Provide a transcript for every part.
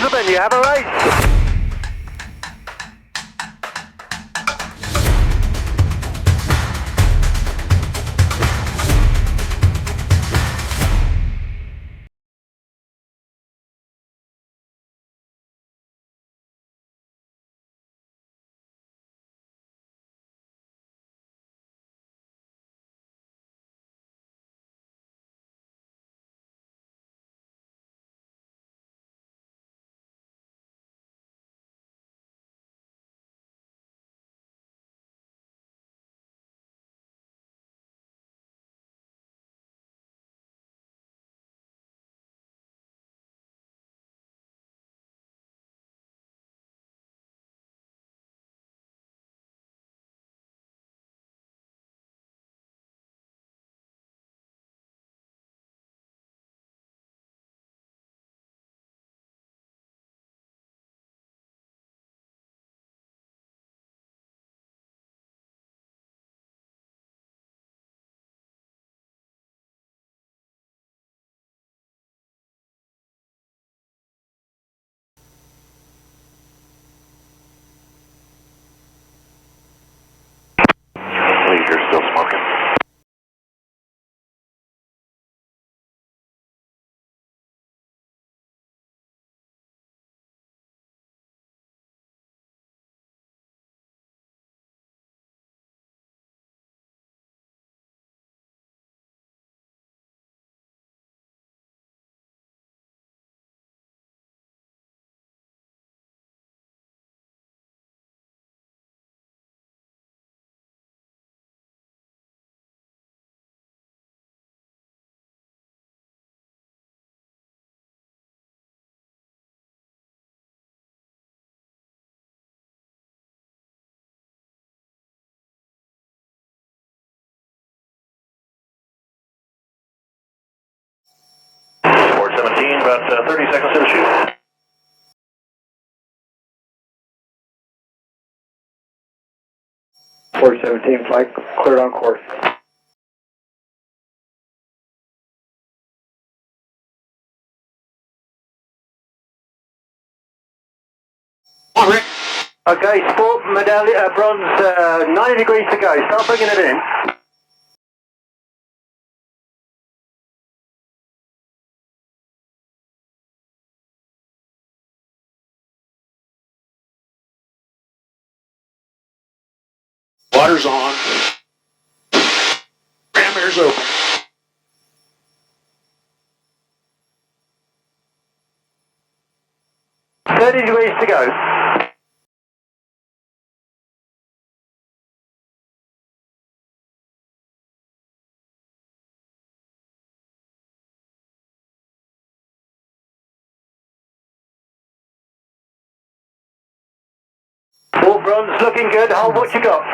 Gentlemen, you have a race. You're still smoking. Port 17, about 30 seconds to the shoot. Port 17, flight cleared on course. On, Rick. Okay, sport medallion, bronze, 90 degrees to go. Start bringing it in. Water's on. Ram air's open. Thirty degrees to go. All bronze looking good. Hold what you got.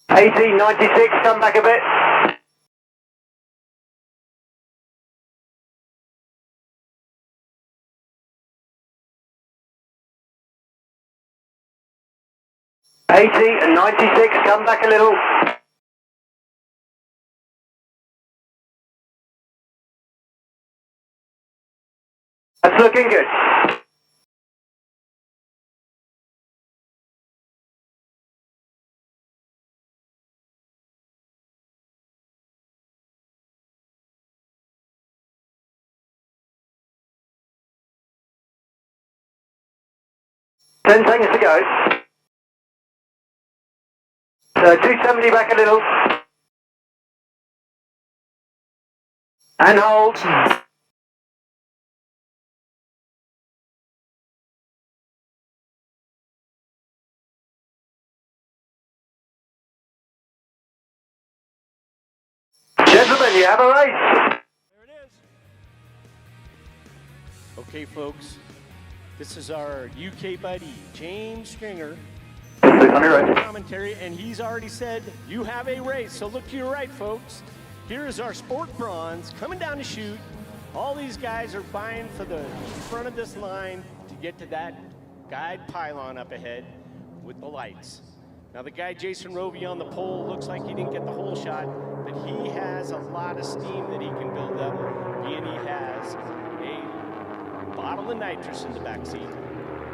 $18.96, come back a bit. $80.96, come back a little. That's looking good. Ten seconds to go. So 270 back a little. And hold. Gentlemen, you have a race. There it is. Okay, folks, this is our UK buddy, James Stringer, commentary, and he's already said you have a race. So look to your right, folks. Here is our sport bronze coming down to Chute. All these guys are vying for the front of this line to get to that guide pylon up ahead with the lights. Now the guy Jason Rovey on the pole looks like he didn't get the whole shot, but he has a lot of steam that he can build up, being he has a bottle of nitrous in the back seat.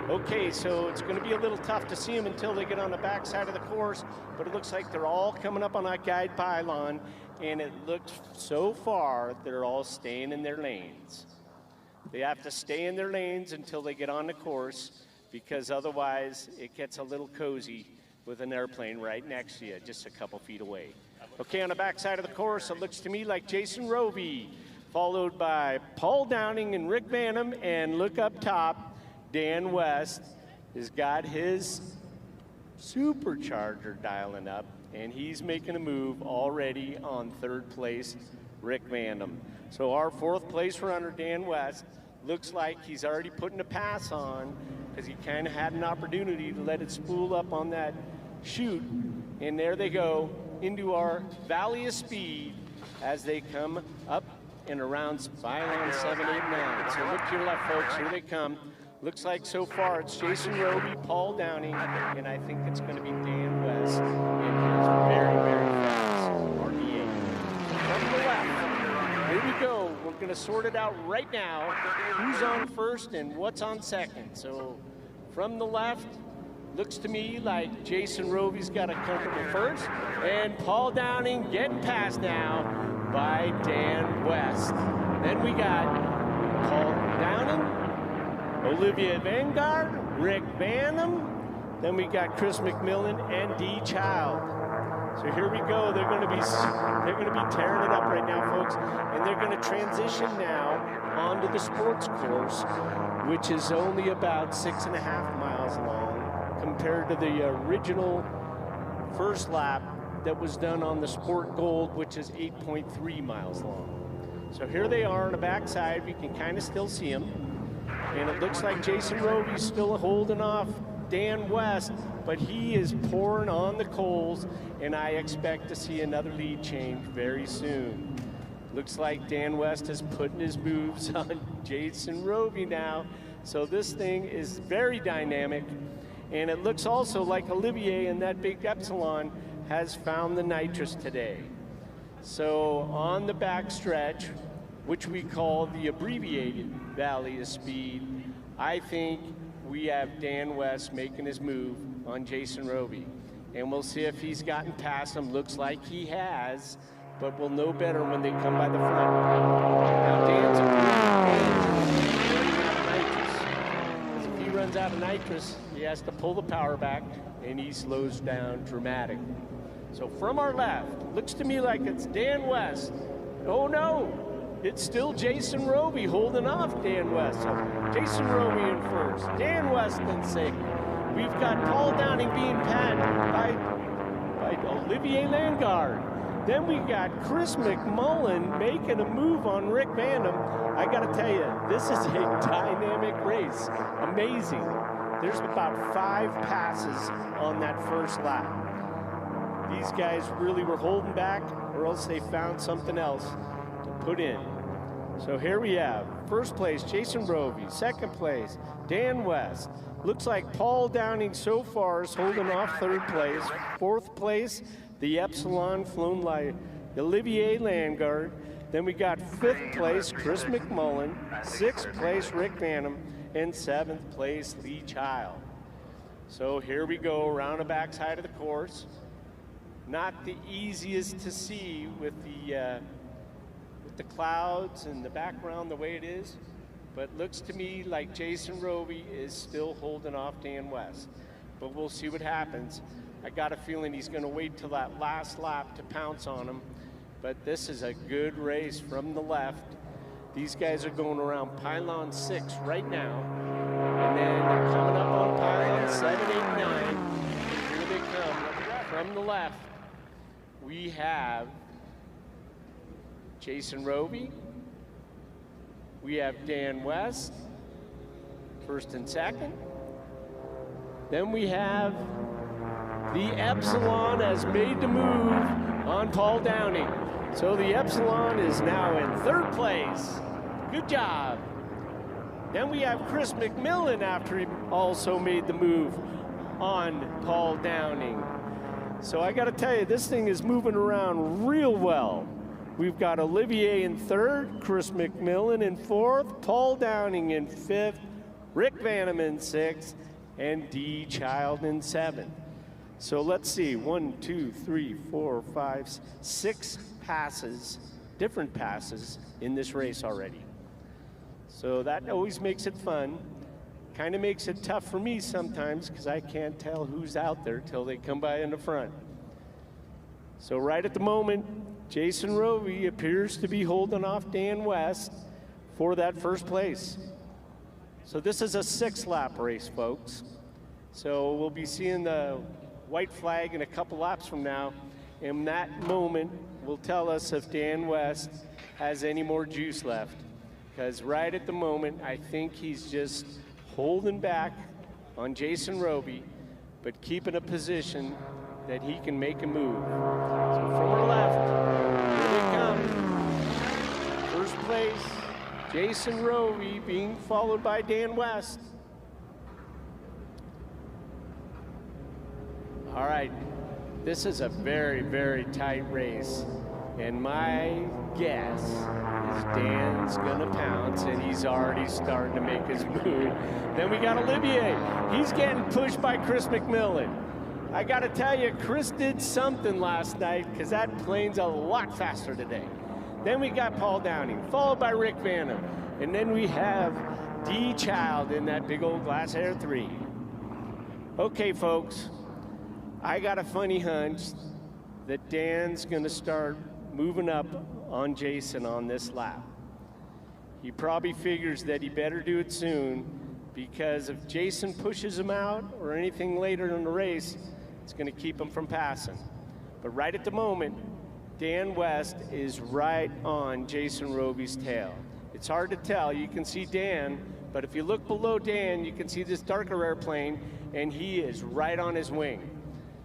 Okay, so it's going to be a little tough to see them until they get on the back side of the course, but it looks like they're all coming up on that guide pylon, and it looks so far they're all staying in their lanes. They have to stay in their lanes until they get on the course, because otherwise it gets a little cozy with an airplane right next to you, just a couple feet away. Okay, on the back side of the course, it looks to me like Jason Rovey, followed by Paul Downing and Rick Banham, and look up top, Dan West has got his supercharger dialing up, and he's making a move already on third place, Rick Banham. So our fourth place runner, Dan West, looks like he's already putting a pass on, because he kind of had an opportunity to let it spool up on that chute, and there they go into our valley of speed as they come up and around pylon 7, 8, 9. So look to your left, folks, here they come. Looks like so far it's Jason Rovey, Paul Downing, and I think it's going to be Dan West in his very, very fast RV8. From the left, here we go. We're going to sort it out right now. Who's on first and what's on second? So from the left, looks to me like Jason Rovey's got a comfortable first, and Paul Downing getting passed now by Dan West. Then we got Paul Downing, Olivia Vanguard, Rick Banham, then we got Chris McMillan and Dee Child. So here we go. They're going to be tearing it up right now, folks, and they're going to transition now onto the sports course, which is only about 6.5 miles long compared to the original first lap that was done on the Sport Gold, which is 8.3 miles long. So here they are on the backside. We can kind of still see them. And it looks like Jason Rovey's still holding off Dan West, but he is pouring on the coals, and I expect to see another lead change very soon. Looks like Dan West is putting his moves on Jason Rovey now. So this thing is very dynamic, and it looks also like Olivier and that big Epsilon has found the nitrous today. So on the back stretch, which we call the abbreviated Valley of Speed, I think we have Dan West making his move on Jason Rovey. And we'll see if he's gotten past him. Looks like he has, but we'll know better when they come by the front. Now Dan's nitrous. If he runs out of nitrous, he has to pull the power back, and he slows down dramatically. So from our left, looks to me like it's Dan West. Oh no! It's still Jason Rovey holding off Dan West. So Jason Rovey in first, Dan West in second. We've got Paul Downing being patted by Olivier Vanguard. Then we got Chris McMullen making a move on Rick Banham. I got to tell you, this is a dynamic race. Amazing. There's about 5 passes on that first lap. These guys really were holding back, or else they found something else to put in. So here we have first place Jason Rovey, second place Dan West. Looks like Paul Downing so far is holding off third place. Fourth place, the Epsilon flown by Olivier Vanguard. Then we got fifth place Chris McMullen, sixth place Rick Banham, and seventh place Lee Child. So here we go around the backside of the course. Not the easiest to see with the clouds and the background the way it is, but looks to me like Jason Rovey is still holding off Dan West. But we'll see what happens. I got a feeling he's going to wait till that last lap to pounce on him. But this is a good race from the left. These guys are going around pylon 6 right now, and then they're coming up on pylon 7, 8, 9. Here they come from the left. We have Jason Rovey, we have Dan West, first and second. Then we have the Epsilon has made the move on Paul Downing. So the Epsilon is now in third place. Good job. Then we have Chris McMillan after he also made the move on Paul Downing. So I got to tell you, this thing is moving around real well. We've got Olivier in third, Chris McMillan in fourth, Paul Downing in fifth, Rick Vanham in sixth, and D. Child in seventh. So let's see, 1, 2, 3, 4, 5, 6 passes, different passes in this race already. So that always makes it fun. Kind of makes it tough for me sometimes because I can't tell who's out there till they come by in the front. So right at the moment, Jason Rovey appears to be holding off Dan West for that first place. So this is a 6-lap race, folks. So we'll be seeing the white flag in a couple laps from now, and that moment will tell us if Dan West has any more juice left. Because right at the moment, I think he's just holding back on Jason Rovey, but keeping a position that he can make a move. So from our left, here they come. First place, Jason Rovey being followed by Dan West. All right, this is a very, very tight race. And my guess is Dan's gonna pounce, and he's already starting to make his move. Then we got Olivier. He's getting pushed by Chris McMillan. I gotta tell you, Chris did something last night because that plane's a lot faster today. Then we got Paul Downing, followed by Rick Vanham. And then we have D. Child in that big old Glass Air 3. Okay, folks, I got a funny hunch that Dan's gonna start moving up on Jason on this lap. He probably figures that he better do it soon because if Jason pushes him out or anything later in the race, it's going to keep him from passing. But right at the moment, Dan West is right on Jason Rovey's tail. It's hard to tell. You can see Dan, but if you look below Dan, you can see this darker airplane, and he is right on his wing.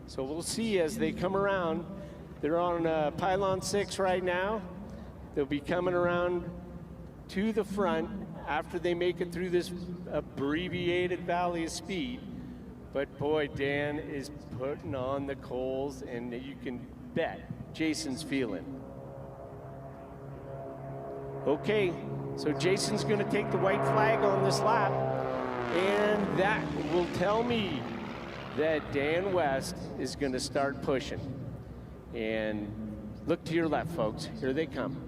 So we'll see as they come around. They're on pylon 6 right now. They'll be coming around to the front after they make it through this abbreviated valley of speed. But boy, Dan is putting on the coals, and you can bet Jason's feeling. Okay, so Jason's gonna take the white flag on this lap, and that will tell me that Dan West is gonna start pushing. And look to your left, folks. Here they come.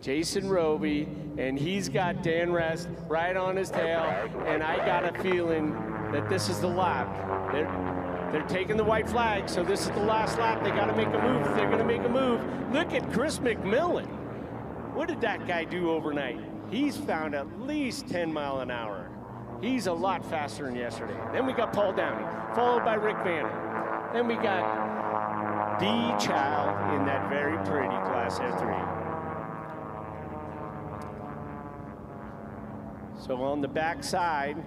Jason Rovey, and he's got Dan West right on his tail, and I got a feeling that this is the lap. They're taking the white flag, so this is the last lap. They got to make a move. They're going to make a move. Look at Chris McMillan. What did that guy do overnight? He's found at least 10 miles an hour. He's a lot faster than yesterday. Then we got Paul Downing, followed by Rick Vanham. Then we got D. Child in that very pretty Glass Air 3. So on the back side,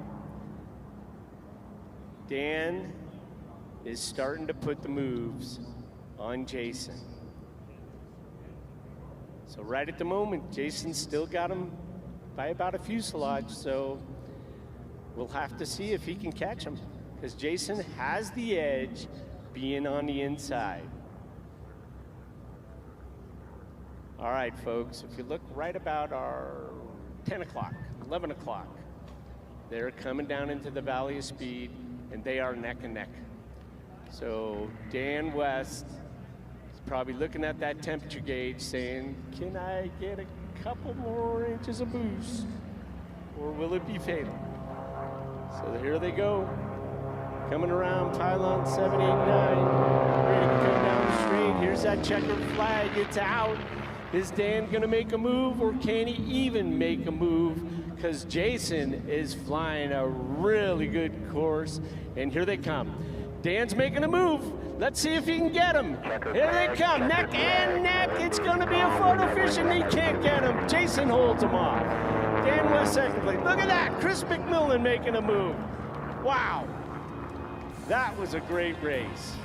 Dan is starting to put the moves on Jason. So right at the moment, Jason's still got him by about a fuselage, so we'll have to see if he can catch him, because Jason has the edge being on the inside. All right, folks, if you look right about our 10 o'clock, 11 o'clock, they're coming down into the valley of speed, and they are neck and neck. So Dan West is probably looking at that temperature gauge saying, can I get a couple more inches of boost, or will it be fatal? So here they go, coming around pylon 7, 8, 9, ready to come down straight. Here's that checkered flag, it's out. Is Dan gonna make a move, or can he even make a move? Because Jason is flying a really good course, and here they come. Dan's making a move. Let's see if he can get him. Here they come, neck and neck. It's gonna be a photo finish, and he can't get him. Jason holds him off. Dan West second place. Look at that, Chris McMillan making a move. Wow, that was a great race.